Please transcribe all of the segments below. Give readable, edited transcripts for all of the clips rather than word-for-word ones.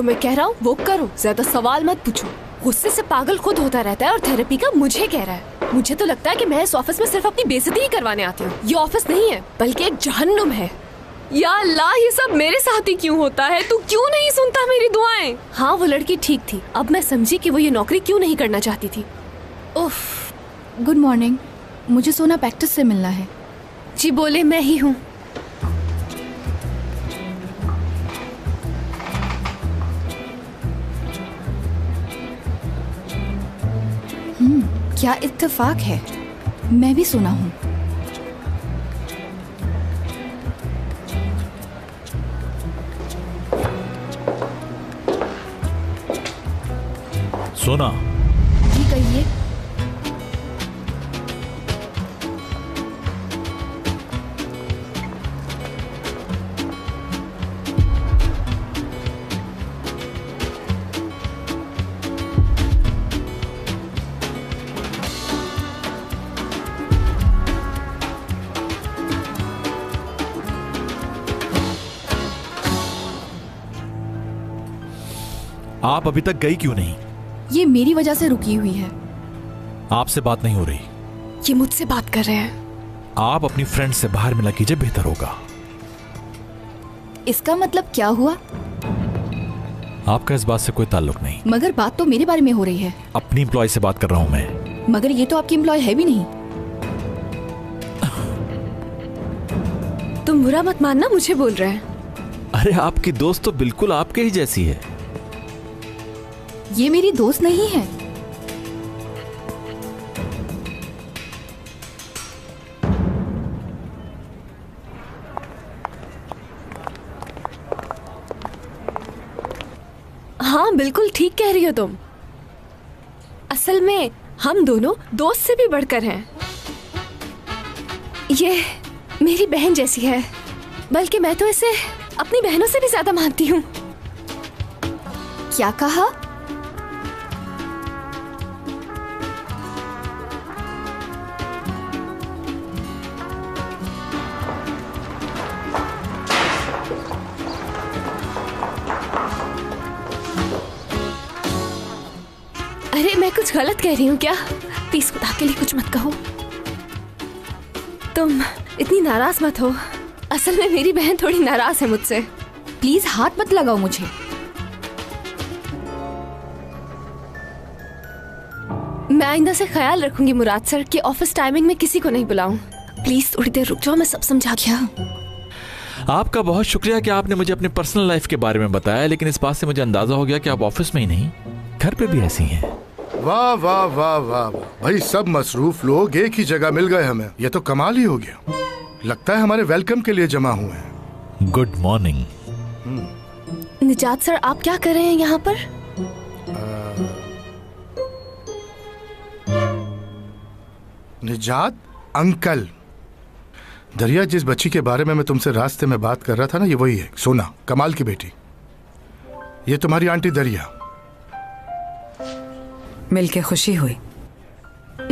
तो मैं कह रहा हूँ वो करो, ज्यादा सवाल मत पूछो। गुस्से से पागल खुद होता रहता है और थेरेपी का मुझे कह रहा है। मुझे तो लगता है कि मैं इस ऑफिस में सिर्फ अपनी बेइज्जती ही करवाने आती हूँ। ये ऑफिस नहीं है बल्कि एक जहन्नुम है। या अल्लाह, ये सब मेरे साथ ही क्यों होता है? तू क्यों नहीं सुनता मेरी दुआएं? हाँ, वो लड़की ठीक थी। अब मैं समझी कि वो ये नौकरी क्यों नहीं करना चाहती थी। उफ। गुड मॉर्निंग, मुझे सोना पैक्टिस से मिलना है। जी बोले, मैं ही हूँ। क्या इत्तेफाक है, मैं भी सुना हूँ। सोना जी कहिए। आप अभी तक गई क्यों नहीं? ये मेरी वजह से रुकी हुई है। आपसे बात नहीं हो रही। ये मुझसे बात कर रहे हैं। आप अपनी फ्रेंड से बाहर मिला कीजिए, बेहतर होगा। इसका मतलब क्या हुआ? आपका इस बात से कोई ताल्लुक नहीं। मगर बात तो मेरे बारे में हो रही है। अपनी एम्प्लॉय से बात कर रहा हूं मैं। मगर ये तो आपकी एम्प्लॉय है भी नहीं। तुम बुरा मत मानना, मुझे बोल रहे हैं। अरे आपकी दोस्त तो बिल्कुल आपके ही जैसी है। ये मेरी दोस्त नहीं है। हाँ, बिल्कुल ठीक कह रही हो तुम। असल में हम दोनों दोस्त से भी बढ़कर हैं। ये मेरी बहन जैसी है, बल्कि मैं तो इसे अपनी बहनों से भी ज्यादा मानती हूँ। क्या कहा? अरे मैं कुछ गलत कह रही हूँ क्या? प्लीज खुदा के लिए कुछ मत कहो। तुम इतनी नाराज मत हो। असल में मेरी बहन थोड़ी नाराज है मुझसे। प्लीज हाथ मत लगाओ मुझे। मैं आइंदा से ख्याल रखूंगी मुराद सर कि ऑफिस टाइमिंग में किसी को नहीं बुलाऊं। प्लीज थोड़ी देर रुक जाओ, मैं सब समझा। क्या? आपका बहुत शुक्रिया कि आपने मुझे अपनी पर्सनल लाइफ के बारे में बताया, लेकिन इस बात से मुझे अंदाजा हो गया कि आप ऑफिस में ही नहीं, घर पे भी ऐसी हैं। वाह वाह वाह वाह भाई, सब मसरूफ लोग एक ही जगह मिल गए हमें। ये तो कमाल ही हो गया। लगता है हमारे वेलकम के लिए जमा हुए हैं। Good morning. निजात सर, आप क्या कर रहे हैं यहाँ पर? निजात अंकल, दरिया जिस बच्ची के बारे में मैं तुमसे रास्ते में बात कर रहा था ना, ये वही है, सोना, कमाल की बेटी। ये तुम्हारी आंटी दरिया। मिलके खुशी हुई।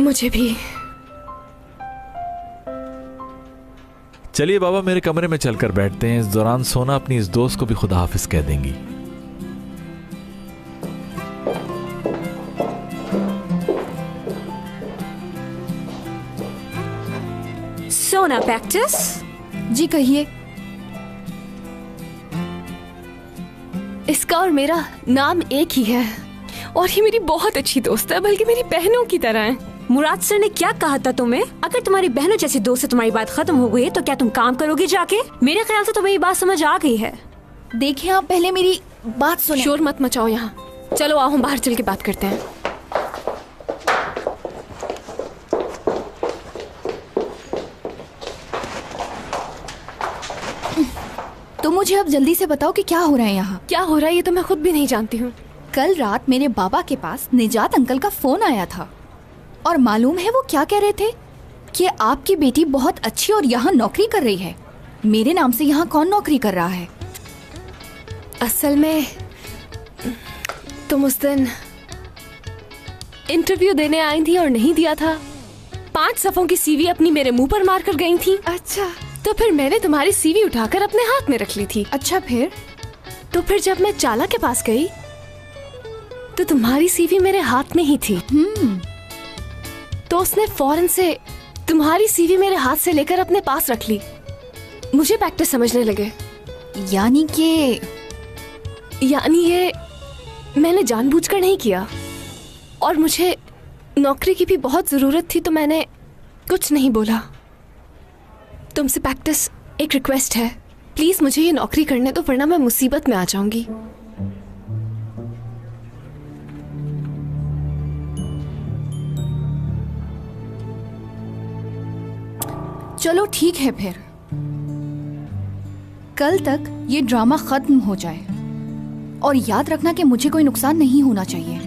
मुझे भी। चलिए बाबा, मेरे कमरे में चलकर बैठते हैं। इस दौरान सोना अपनी इस दोस्त को भी खुदा हाफिज कह देंगी। सोना पैक्टिस। जी कहिए। इसका और मेरा नाम एक ही है और ये मेरी बहुत अच्छी दोस्त है, बल्कि मेरी बहनों की तरह है। मुराद सर ने क्या कहा था तुम्हें? अगर तुम्हारी बहनों जैसी दोस्त से तुम्हारी बात खत्म हो गई है तो क्या तुम काम करोगे जाके? मेरे ख्याल से तुम्हें ये बात समझ आ गई है। देखिए, आप पहले मेरी बात सुने। शोर मत मचाओ यहाँ। चलो आओ, हम बाहर चल के बात करते हैं। तो मुझे अब जल्दी से बताओ कि क्या हो रहा है यहाँ। क्या हो रहा है ये तो मैं खुद भी नहीं जानती हूँ। कल रात मेरे बाबा के पास निजात अंकल का फोन आया था और मालूम है वो क्या कह रहे थे कि आपकी बेटी बहुत अच्छी और यहाँ नौकरी कर रही है। मेरे नाम से यहाँ कौन नौकरी कर रहा है? असल में तुम उस दिन इंटरव्यू देने आई थी और नहीं दिया था। 5 सफ़ों की सीवी अपनी मेरे मुंह पर मार कर गई थी। अच्छा, तो फिर मैंने तुम्हारी सीवी उठाकर अपने हाथ में रख ली थी। अच्छा फिर? तो फिर जब मैं चाला के पास गई तो तुम्हारी सीवी मेरे हाथ में ही थी। तो उसने फौरन से तुम्हारी सीवी मेरे हाथ से लेकर अपने पास रख ली। मुझे प्रैक्टिस समझने लगे। यानी ये मैंने जानबूझकर नहीं किया, और मुझे नौकरी की भी बहुत जरूरत थी तो मैंने कुछ नहीं बोला। तुमसे प्रैक्टिस एक रिक्वेस्ट है, प्लीज मुझे ये नौकरी करने दो वरना मैं मुसीबत में आ जाऊंगी। चलो ठीक है फिर, कल तक ये ड्रामा खत्म हो जाए। और याद रखना कि मुझे कोई नुकसान नहीं होना चाहिए।